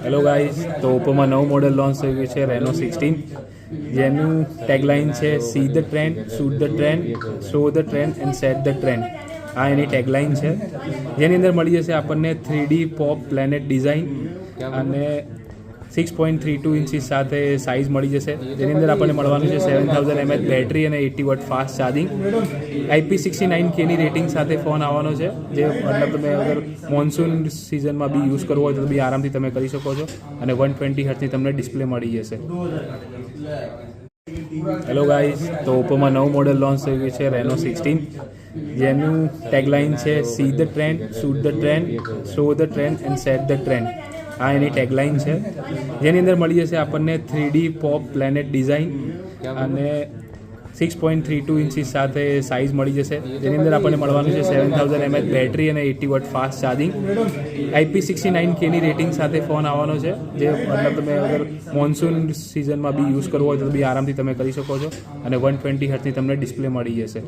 Hello guys, તો ઓપ્પોમાં નવું model launch થઈ ગયું છે રેનો 16, જેનું ટેગલાઇન છે see the trend, shoot the trend, show the trend and set the trend. આ એની ટેગલાઇન છે, જેની અંદર મળી જશે આપણને 3D પોપ પ્લેનેટ ડિઝાઇન અને 6.32 ઇંચીસ સાથે સાઇઝ મળી જશે, જેની અંદર આપણને મળવાનું છે 7000 mAh બેટરી અને 80 વોટ ફાસ્ટ ચાર્જિંગ. IP69K ની રેટિંગ સાથે ફોન આવવાનો છે, જે મતલબ તમે અગર મોન્સૂન સિઝનમાં બી યુઝ કરવો હોય તો બી આરામથી તમે કરી શકો છો. અને 120 હર્ટ્ઝની તમને ડિસ્પ્લે મળી જશે. હેલો ગાઈઝ, તો ઓપ્પોમાં નવું મોડેલ લોન્ચ થઈ ગયું છે રેનો 16, જેનું ટેગલાઇન છે see the trend, shoot the trend, show the trend and set the trend. આ એની ટેગલાઇન છે, જેની અંદર મળી જશે આપણને 3D પોપ પ્લેનેટ ડિઝાઇન અને 6.32 ઇંચીસ સાથે સાઇઝ મળી જશે, જેની અંદર આપણને મળવાનું છે 7000 mAh બેટરી અને 80 વોટ ફાસ્ટ ચાર્જિંગ. IP69K ની રેટિંગ સાથે ફોન આવવાનો છે, જે મતલબ તમે અગર મોન્સૂન સિઝનમાં બી યુઝ કરવો હોય તો બી આરામથી તમે કરી શકો છો. અને 120 હર્ટ્ઝની તમને ડિસ્પ્લે મળી જશે.